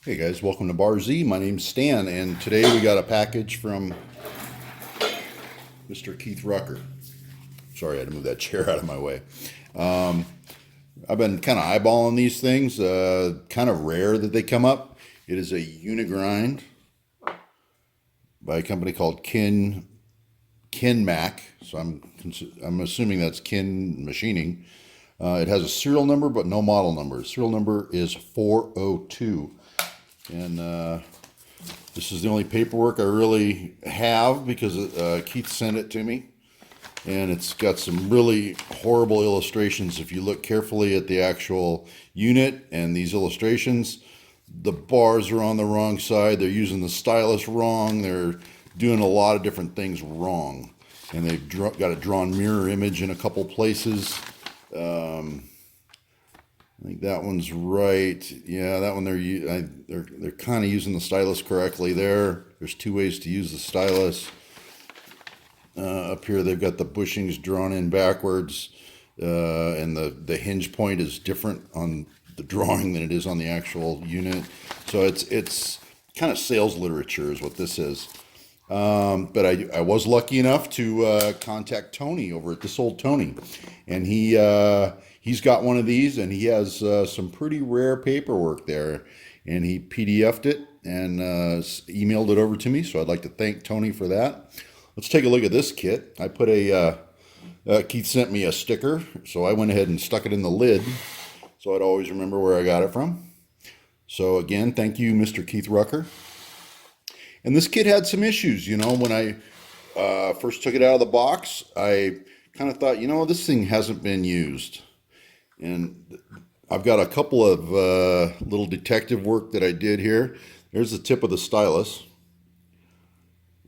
Hey guys, welcome to Bar Z. My name's Stan, and today we got a package from Mr. Keith Rucker. Sorry, I had to move that chair out of my way. I've been kind of eyeballing these things. Kind of rare that they come up. It is a Unigrind by a company called Mac. So I'm assuming that's Kin Machining. It has a serial number, but no model number. Serial number is 402. And this is the only paperwork I really have because Keith sent it to me. And it's got some really horrible illustrations. If you look carefully at the actual unit and these illustrations, the bars are on the wrong side. They're using the stylus wrong. They're doing a lot of different things wrong. And they've got a drawn mirror image in a couple places. I think that one's right. Yeah, that one they're kind of using the stylus correctly there. There's two ways to use the stylus. Up here they've got the bushings drawn in backwards, and the hinge point is different on the drawing than it is on the actual unit. So it's kind of sales literature is what this is. But I was lucky enough to contact Tony over at This Old Tony, and he's got one of these, and he has some pretty rare paperwork there, and he PDF'd it and emailed it over to me. So I'd like to thank Tony for that. Let's take a look at this kit. I put Keith sent me a sticker, so I went ahead and stuck it in the lid, so I'd always remember where I got it from. So again, thank you, Mr. Keith Rucker. And this kit had some issues, when I first took it out of the box, I kind of thought, this thing hasn't been used. And I've got a couple of little detective work that I did here. There's the tip of the stylus.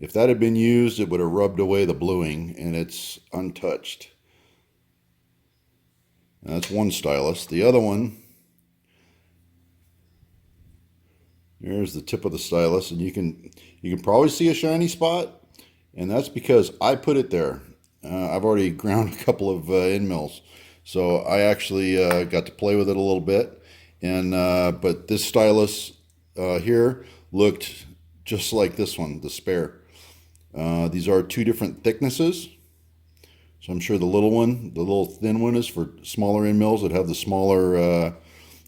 If that had been used, it would have rubbed away the bluing, and it's untouched. And that's one stylus. The other one, there's the tip of the stylus, and you can probably see a shiny spot, and that's because I put it there. I've already ground a couple of end mills, so I actually got to play with it a little bit. And but this stylus here looked just like this one, the spare. These are two different thicknesses, so I'm sure the little thin one is for smaller end mills that have the smaller. I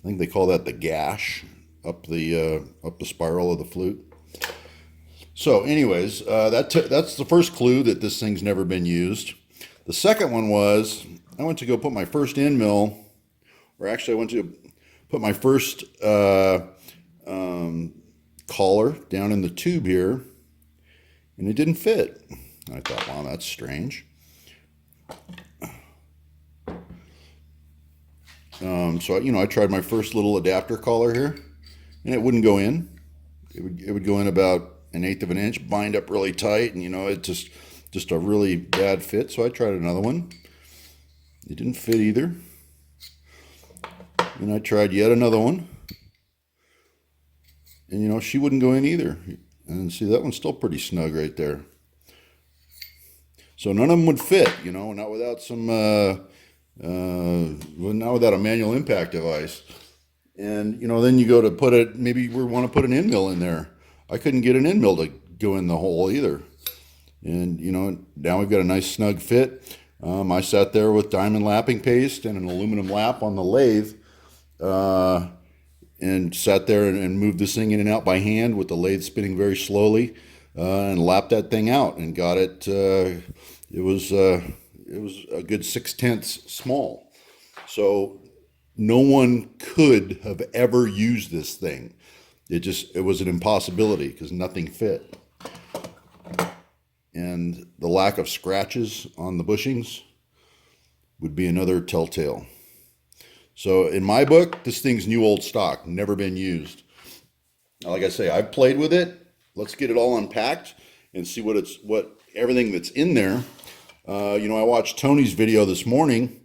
think they call that the gash up the spiral of the flute. So anyways, that's the first clue that this thing's never been used. The second one was I went to go put my first end mill, or actually I went to put my first collar down in the tube here, and it didn't fit. I thought, wow, that's strange. So I tried my first little adapter collar here, and it wouldn't go in. It would go in about 1/8 of an inch, bind up really tight, and it just a really bad fit. So I tried another one. It didn't fit either. And I tried yet another one, and she wouldn't go in either. And see, that one's still pretty snug right there. So none of them would fit, not without some not without a manual impact device. And then you go to put it, maybe we want to put an end mill in there. I couldn't get an end mill to go in the hole either. And now we've got a nice snug fit. I sat there with diamond lapping paste and an aluminum lap on the lathe, and sat there and moved this thing in and out by hand with the lathe spinning very slowly, and lapped that thing out and got it. It was a good 6/10 small. So no one could have ever used this thing. It was an impossibility because nothing fit. And the lack of scratches on the bushings would be another telltale. So in my book, this thing's new old stock, never been used. Like I say, I've played with it. Let's get it all unpacked and see what everything that's in there. I watched Tony's video this morning,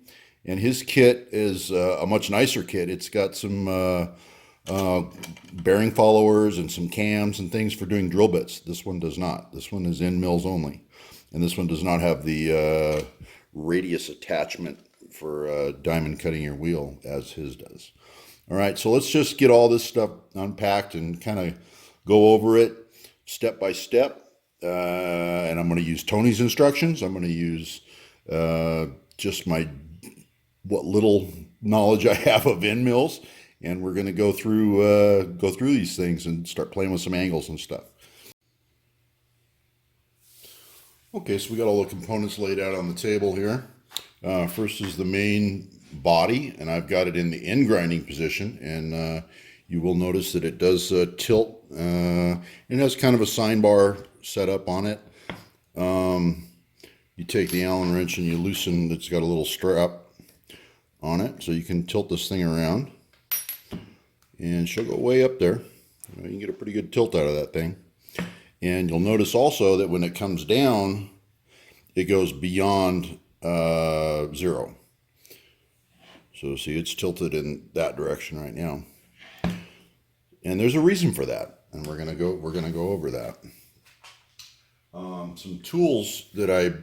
and his kit is a much nicer kit. It's got some bearing followers and some cams and things for doing drill bits. This one does not. This one is end mills only, and this one does not have the radius attachment for diamond cutting your wheel as his does. All right, so let's just get all this stuff unpacked and kind of go over it step by step. And I'm going to use Tony's instructions. I'm going to use just what little knowledge I have of end mills, and we're going to go through these things and start playing with some angles and stuff. Okay, so we got all the components laid out on the table here. First is the main body, and I've got it in the end grinding position, and you will notice that it does tilt. It has kind of a sine bar set up on it. You take the Allen wrench and you loosen, it's got a little strap on it, so you can tilt this thing around, and she'll go way up there. You can get a pretty good tilt out of that thing. And you'll notice also that when it comes down, it goes beyond 0. So see, it's tilted in that direction right now. And there's a reason for that, and we're gonna go over that. Some tools that I've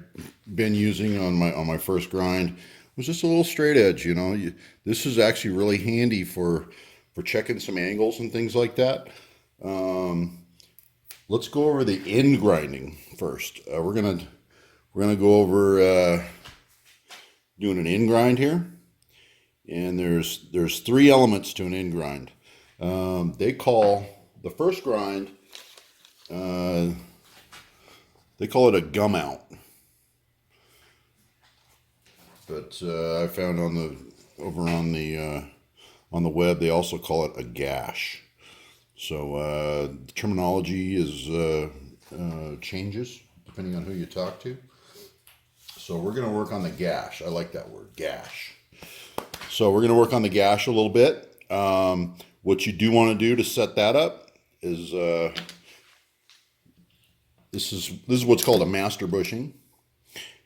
been using on my first grind was just a little straight edge. This is actually really handy for checking some angles and things like that. Let's go over the end grinding first. We're gonna go over doing an end grind here, and there's 3 elements to an end grind. They call the first grind, they call it a gum out, but I found over on the web they also call it a gash. So the terminology changes depending on who you talk to. So we're going to work on the gash. I like that word, gash. So we're going to work on the gash a little bit. What you do want to do to set that up is this is what's called a master bushing.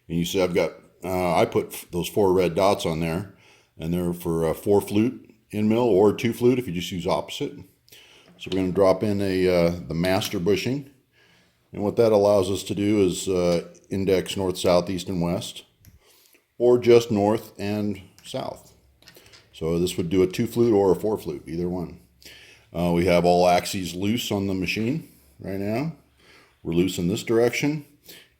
And you see I put those 4 red dots on there, and they're for a 4 flute end mill or 2 flute if you just use opposite. So we're going to drop in the master bushing, and what that allows us to do is index north, south, east, and west, or just north and south. So this would do a 2 flute or a 4 flute, either one. We have all axes loose on the machine right now. We're loose in this direction,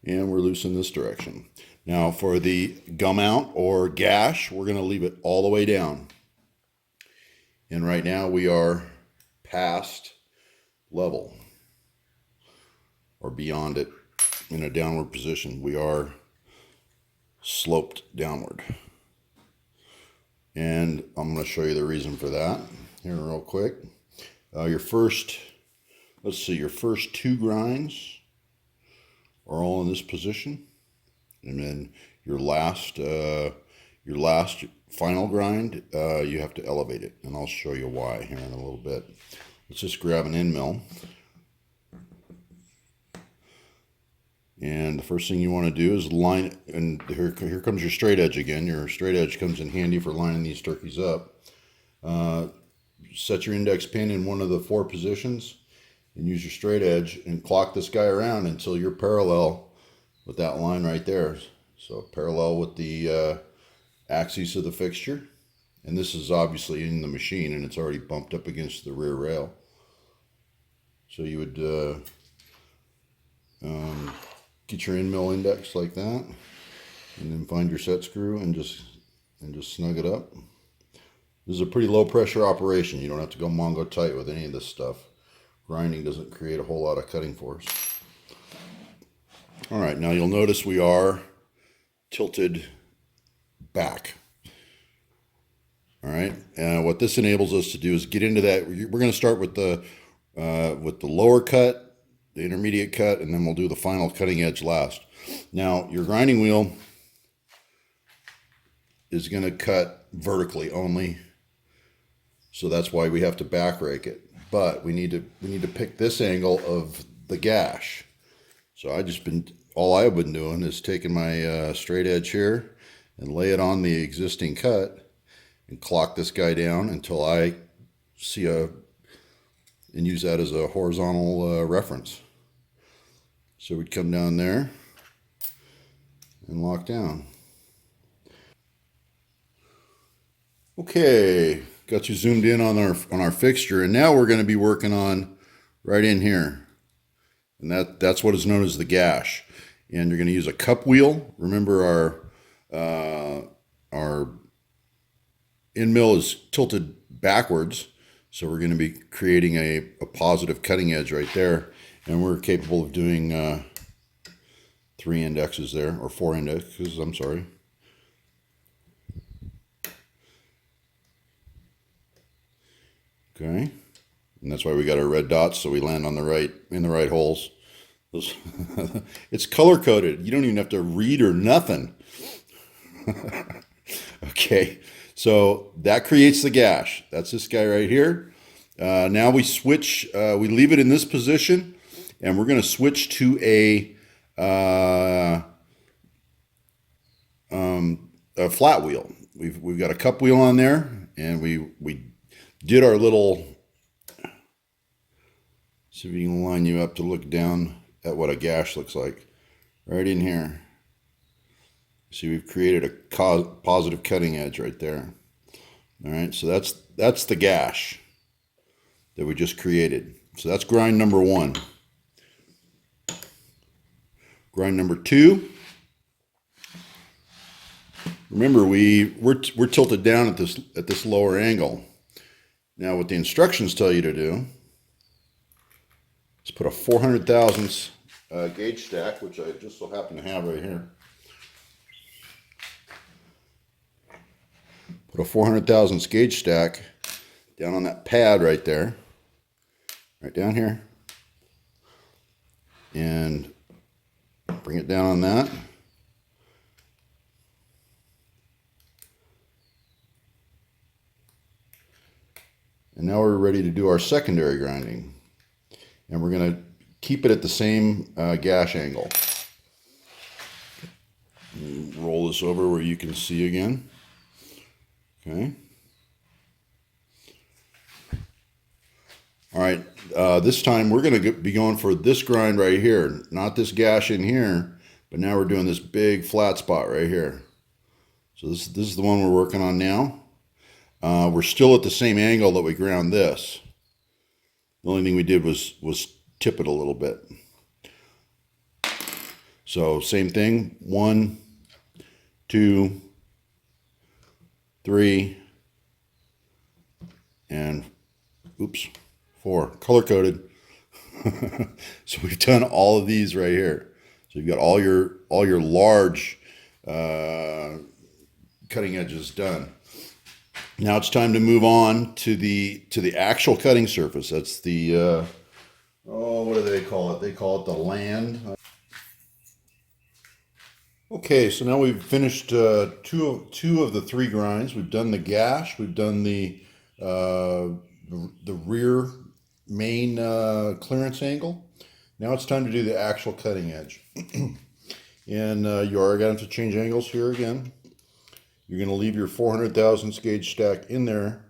and we're loose in this direction. Now for the gum out or gash, we're going to leave it all the way down. And right now we are past level, or beyond it in a downward position. We are sloped downward. And I'm going to show you the reason for that here real quick. Your first 2 grinds are all in this position, and then your last final grind, you have to elevate it, and I'll show you why here in a little bit. Let's just grab an end mill, and the first thing you want to do is line, and here comes your straight edge again. Your straight edge comes in handy for lining these turkeys up. Set your index pin in one of the 4 positions and use your straight edge and clock this guy around until you're parallel with that line right there. So parallel with the axis of the fixture. And this is obviously in the machine, and it's already bumped up against the rear rail. So you would get your end mill index like that, and then find your set screw and just snug it up. This is a pretty low pressure operation. You don't have to go Mongo tight with any of this stuff. Grinding doesn't create a whole lot of cutting force. All right, now you'll notice we are tilted back. All right, what this enables us to do is get into that. We're going to start with the lower cut, the intermediate cut, and then we'll do the final cutting edge last. Now, your grinding wheel is going to cut vertically only, so that's why we have to back rake it. But we need to pick this angle of the gash. So all I've been doing is taking my straight edge here and lay it on the existing cut and clock this guy down until I see and use that as a horizontal reference. So we'd come down there and lock down. Okay, got you zoomed in on our fixture, and now we're going to be working on right in here, and that's what is known as the gash. And you're going to use a cup wheel. Remember our end mill is tilted backwards, so we're going to be creating a positive cutting edge right there, and we're capable of doing 3 indexes there, or 4 indexes, I'm sorry. Okay, and that's why we got our red dots, so we land on the right holes. It's color coded. You don't even have to read or nothing. Okay, so that creates the gash. That's this guy right here. Now we switch. We leave it in this position, and we're going to switch to a flat wheel. We've got a cup wheel on there, and we did our little. See if you can line you up to look down at what a gash looks like. Right in here. See, we've created a positive cutting edge right there. All right, so that's the gash that we just created. So that's grind number 1. Grind number 2. Remember, we're tilted down at this lower angle. Now, what the instructions tell you to do is put a 400 thousandths gauge stack, which I just so happen to have right here. Put a 400 thousandths gauge stack down on that pad right there, right down here, and bring it down on that. And now we're ready to do our secondary grinding. And we're going to keep it at the same gash angle. Roll this over where you can see again. Okay. All right. This time we're going to be going for this grind right here, not this gash in here, but now we're doing this big flat spot right here. So this is the one we're working on now. We're still at the same angle that we ground this. The only thing we did was tip it a little bit. So same thing, 1, 2, 3, and oops, 4, color coded. So we've done all of these right here. So you've got all your large cutting edges done. Now it's time to move on to the actual cutting surface. That's the what do they call it? They call it the land. Okay, so now we've finished two of the 3 grinds. We've done the gash. We've done the rear main clearance angle. Now it's time to do the actual cutting edge. And you are going to have to change angles here again. You're going to leave your 400 thousandths gauge stack in there,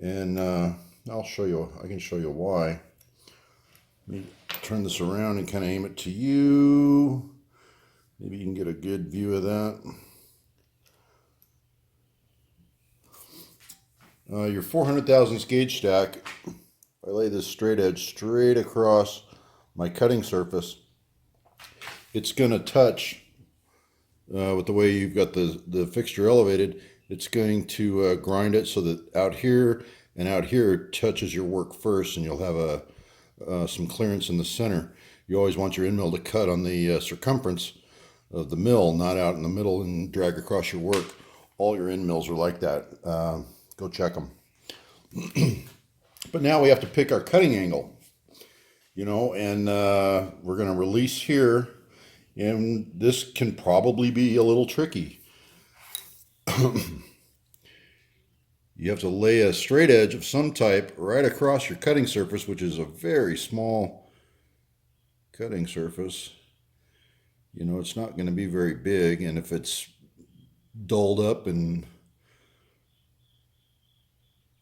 and I'll show you. I can show you why. Let me turn this around and kind of aim it to you. Maybe you can get a good view of that. Your 400 thousandths gauge stack, if I lay this straight edge straight across my cutting surface, it's going to touch. With the way you've got the fixture elevated, it's going to grind it so that out here and out here touches your work first, and you'll have some clearance in the center. You always want your end mill to cut on the circumference of the mill, not out in the middle and drag across your work. All your end mills are like that. Go check them. But now we have to pick our cutting angle, and we're going to release here. And this can probably be a little tricky. You have to lay a straight edge of some type right across your cutting surface, which is a very small cutting surface. It's not going to be very big, and if it's dulled up and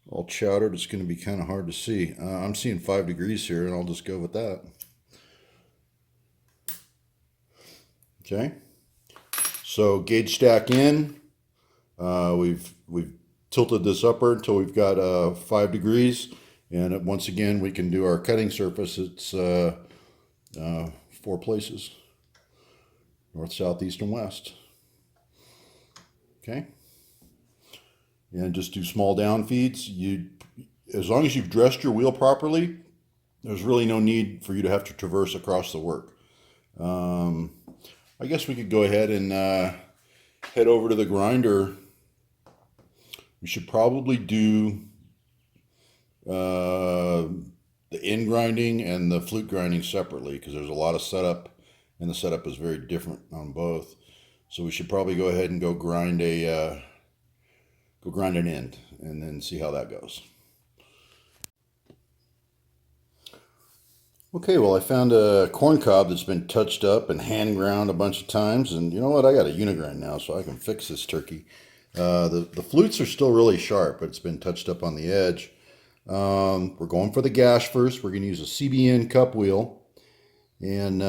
all chowdered, it's going to be kind of hard to see. I'm seeing 5 degrees here, and I'll just go with that. Okay, so gauge stack in. We've tilted this upward until we've got 5 degrees. And once again, we can do our cutting surface. It's 4 places: north, south, east, and west. Okay. And just do small down feeds. As long as you've dressed your wheel properly, there's really no need for you to have to traverse across the work. I guess we could go ahead and head over to the grinder. We should probably do the end grinding and the flute grinding separately, because there's a lot of setup, and the setup is very different on both. So we should probably go ahead and go grind an end, and then see how that goes. Okay, well, I found a corn cob that's been touched up and hand ground a bunch of times, and you know what? I got a Unigrind now, so I can fix this turkey. The flutes are still really sharp, but it's been touched up on the edge. We're going for the gash first. We're going to use a Cbn Cup Wheel, and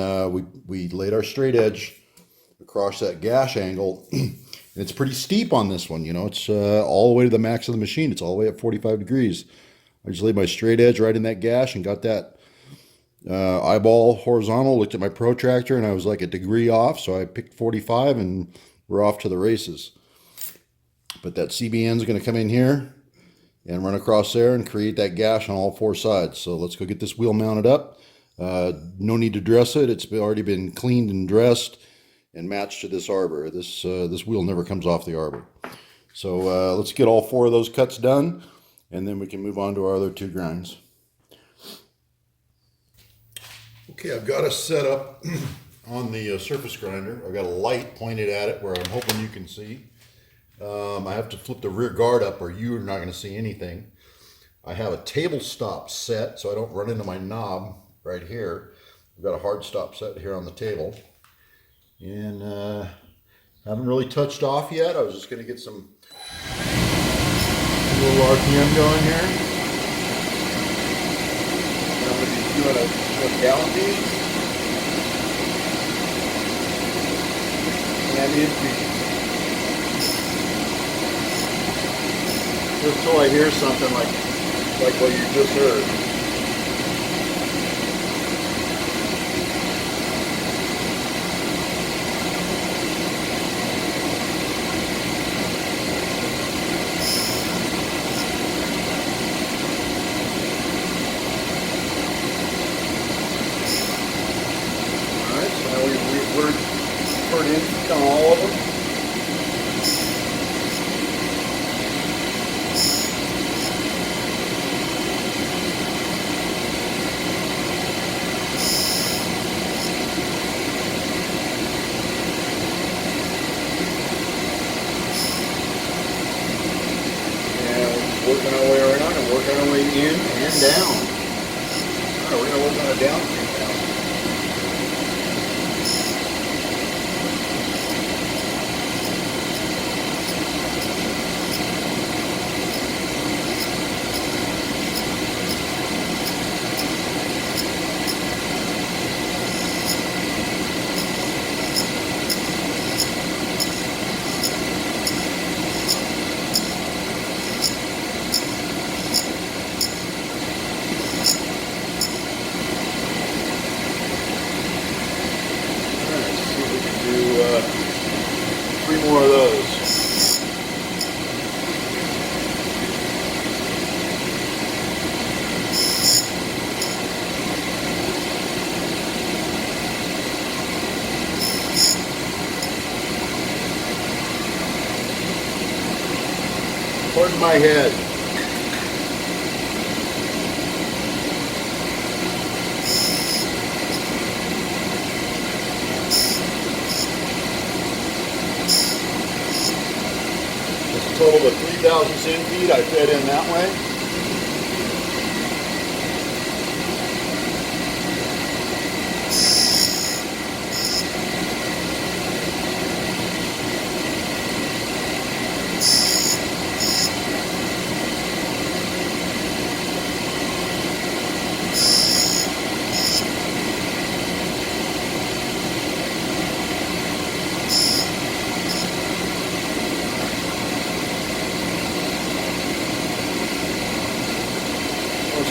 we laid our straight edge across that gash angle. And it's pretty steep on this one. You know, it's all the way to the max of the machine. It's all the way at 45 degrees. I just laid my straight edge right in that gash and got that eyeball horizontal. Looked at my protractor, and I was like a degree off, so I picked 45, and we're off to the races. But that CBN is going to come in here and run across there and create that gash on all 4 sides. So let's go get this wheel mounted up. No need to dress it. It's already been cleaned and dressed and matched to this arbor. This wheel never comes off the arbor. So let's get all 4 of those cuts done, and then we can move on to our other 2 grinds. Okay, I've got a setup on the surface grinder. I've got a light pointed at it where I'm hoping you can see. I have to flip the rear guard up or you're not going to see anything. I have a table stop set so I don't run into my knob right here. I've got a hard stop set here on the table. And haven't really touched off yet. I was just going to get some little RPM going here. And I'm going to be doing a gallon bead and in bead. Just till I hear something like what you just heard. Alright, so now we've heard in on all of them. Working our way around and working our way in and down. Alright, we're going to work on a down stream now. Three more of those. Pardon my head. Total of 3,000 centipedes I fed in that way.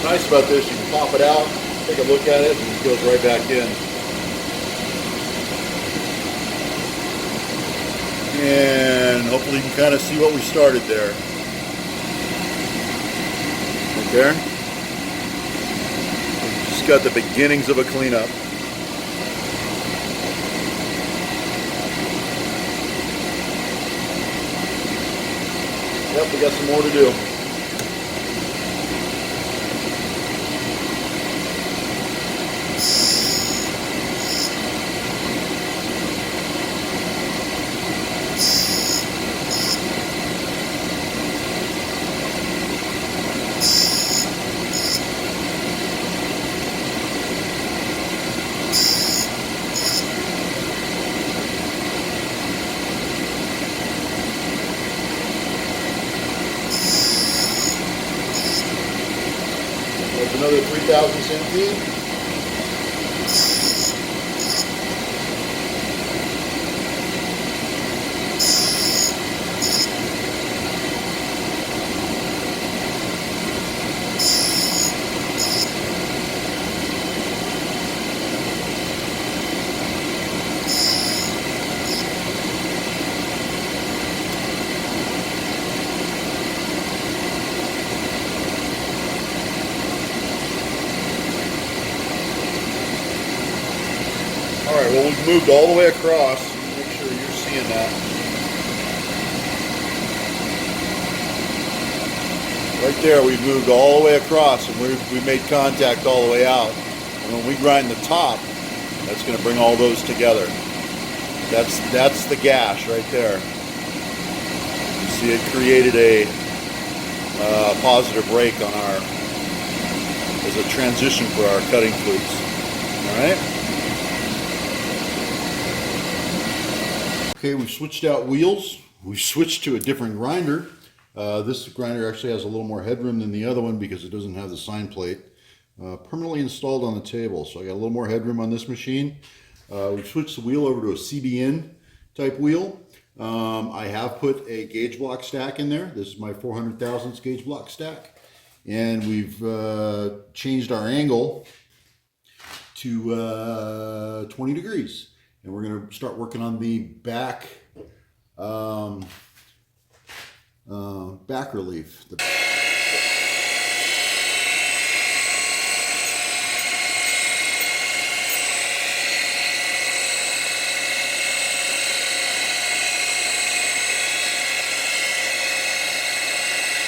nice about this, you can pop it out, take a look at it, and it goes right back in. And hopefully you can kind of see what we started there. Right there. We've just got the beginnings of a cleanup. Yep, we got some more to do. There's another 3,000 centipede. Alright, well, we've moved all the way across. Make sure you're seeing that. Right there, we've moved all the way across, and we made contact all the way out. And when we grind the top, that's going to bring all those together. That's the gash right there. You see, it created a positive break on our, as a transition for our cutting flutes. Alright? Okay, we've switched out wheels. We've switched to a different grinder. This grinder actually has a little more headroom than the other one because it doesn't have the sign plate. Permanently installed on the table, so I got a little more headroom on this machine. We've switched the wheel over to a Cbn type wheel. I have put a gauge block stack in there. This is my 400 thousandths gauge block stack. And we've changed our angle to 20 degrees. And we're going to start working on the back back relief.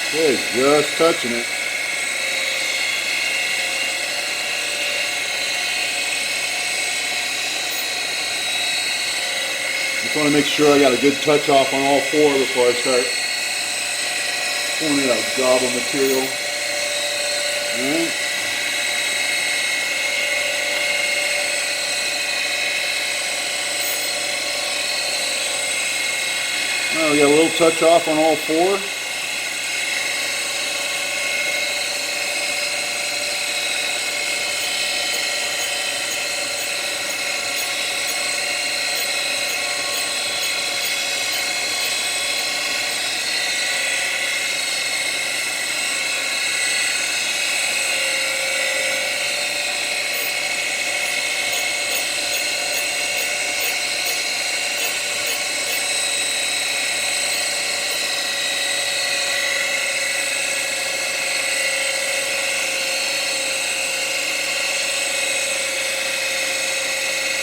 Okay, just touching it. Just want to make sure I got a good touch off on all four before I start pouring it out gob of material. Alright. Now we got a little touch off on all four.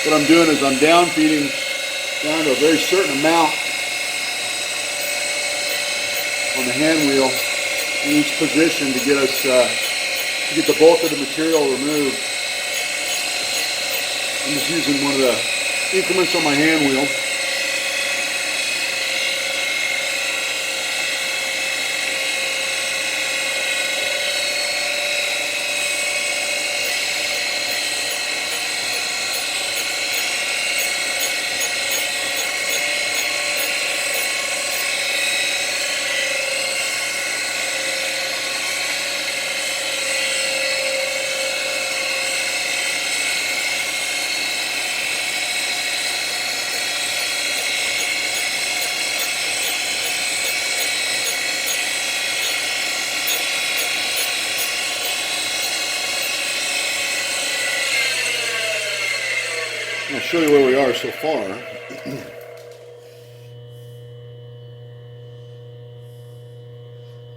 What I'm doing is I'm down feeding down to a very certain amount on the hand wheel in each position to get us to get the bulk of the material removed. I'm just using one of the increments on my hand wheel. show you where we are so far.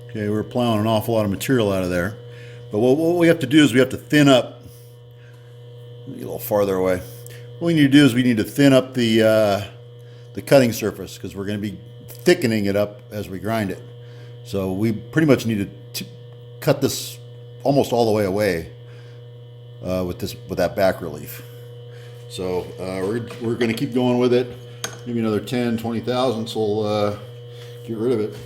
Okay, we're plowing an awful lot of material out of there. But what we have to do is we have to thin up. Get a little farther away. What we need to do is we need to thin up the cutting surface, because we're going to be thickening it up as we grind it. So we pretty much need to cut this almost all the way away with that back relief. So we're going to keep going with it. Maybe another 10, 20 thousandths will get rid of it.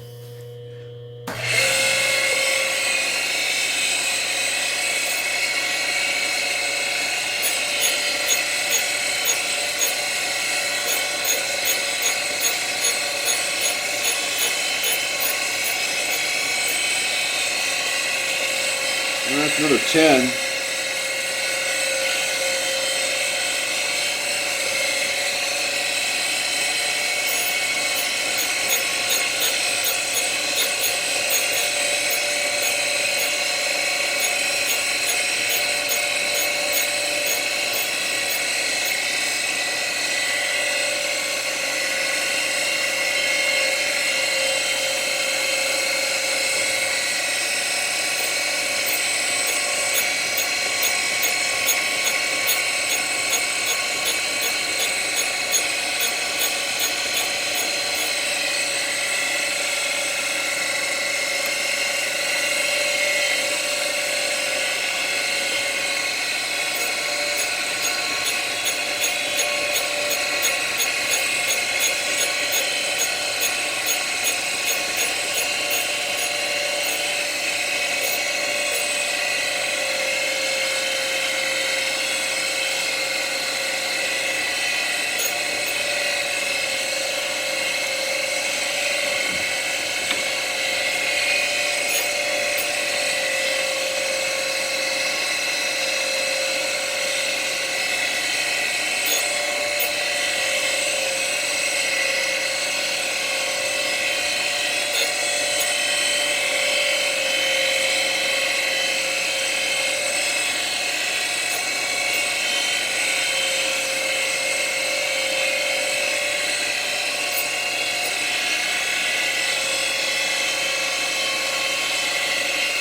And that's another 10.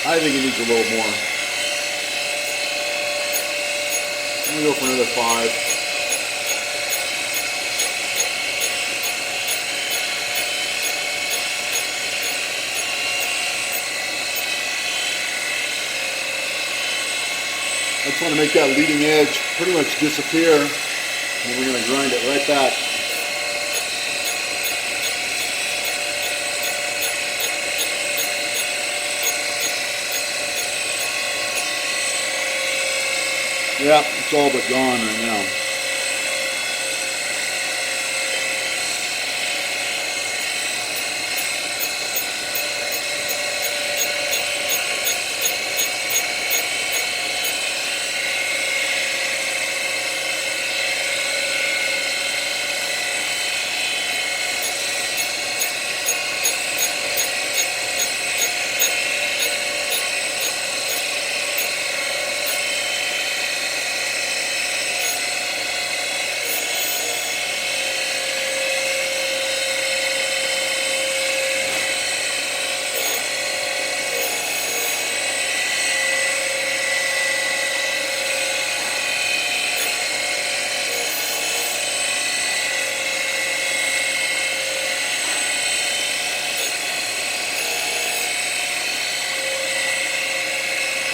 I think it needs a little more. I'm gonna go for another 5. I just want to make that leading edge pretty much disappear, and then we're going to grind it right back. Yeah, it's all but gone right now.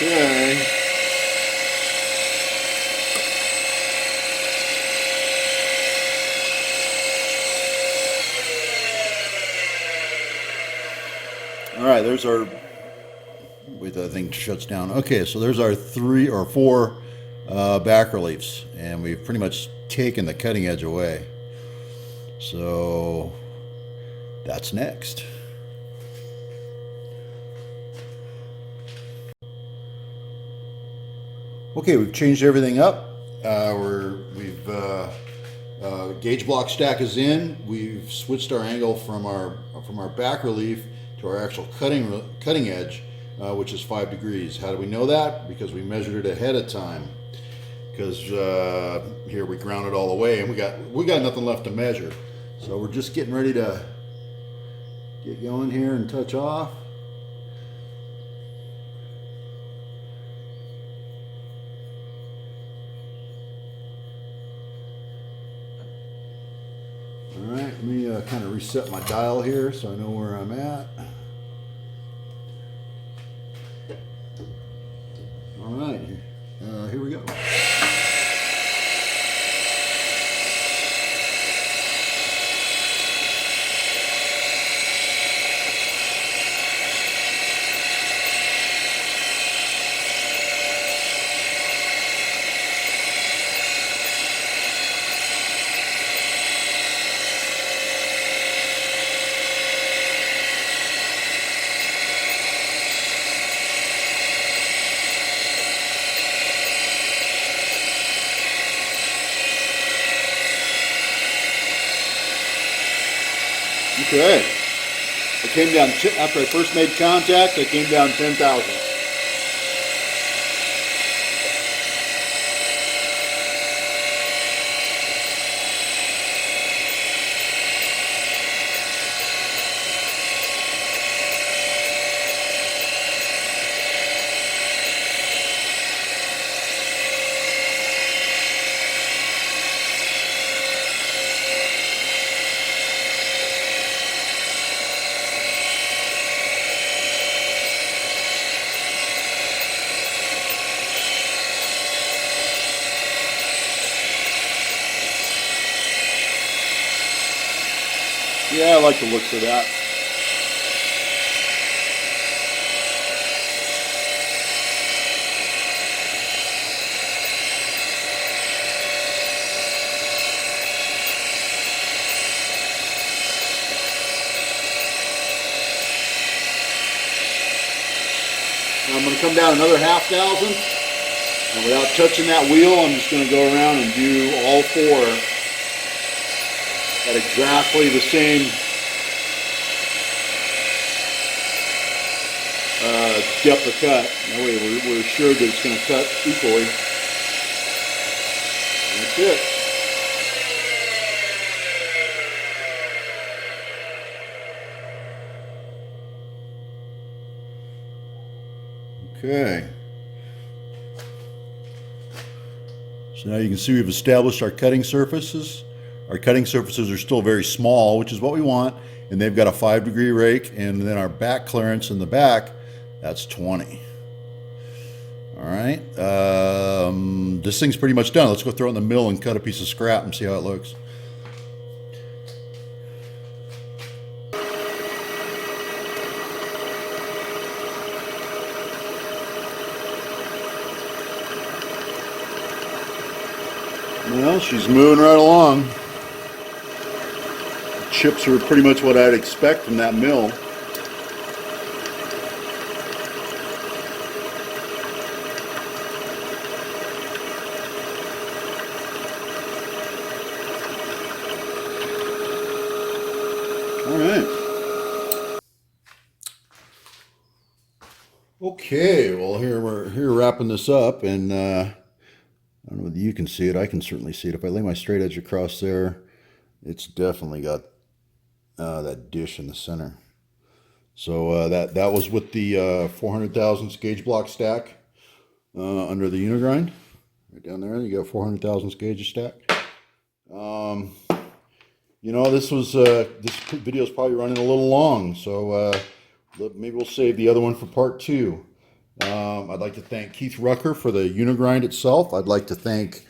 Okay. All right, there's our, wait, that thing shuts down. Okay, so there's our 3 or 4 back reliefs, and we've pretty much taken the cutting edge away. So that's next. Okay, we've changed everything up. We've gauge block stack is in. We've switched our angle from our back relief to our actual cutting edge, which is 5 degrees. How do we know that? Because we measured it ahead of time. because here we ground it all the way and we got nothing left to measure. So we're just getting ready to get going here and touch off. All right, let me kind of reset my dial here so I know where I'm at. All right, here we go. Okay, I came down, after I first made contact, I came down 10,000. Yeah, I like the looks of that. Now I'm going to come down another 1/2,000, and without touching that wheel, I'm just going to go around and do all four at exactly the same depth of cut. That way we're assured that it's going to cut equally. That's it. Okay. So now you can see we've established our cutting surfaces. Our cutting surfaces are still very small, which is what we want, and they've got a 5-degree rake, and then our back clearance in the back, that's 20. All right, this thing's pretty much done. Let's go throw it in the mill and cut a piece of scrap and see how it looks. Well, she's moving right along. Chips are pretty much what I'd expect from that mill. All right. Okay, well we're wrapping this up, and I don't know whether you can see it. I can certainly see it. If I lay my straight edge across there, it's definitely got that dish in the center. So that was with the 400 thousandths gauge block stack under the Unigrind. Right down there, you got 400 thousandths gauge stack. You know, this video is probably running a little long, so maybe we'll save the other one for part 2. I'd like to thank Keith Rucker for the Unigrind itself. I'd like to thank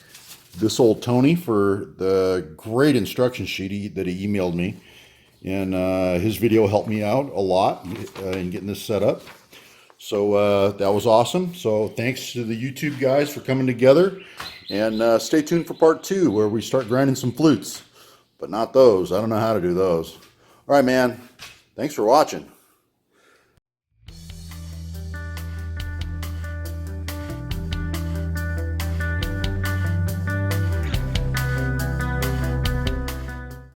this old Tony for the great instruction sheet that he emailed me. And his video helped me out a lot in getting this set up. So that was awesome. So thanks to the YouTube guys for coming together. And stay tuned for part 2 where we start grinding some flutes. But not those. I don't know how to do those. All right, man. Thanks for watching.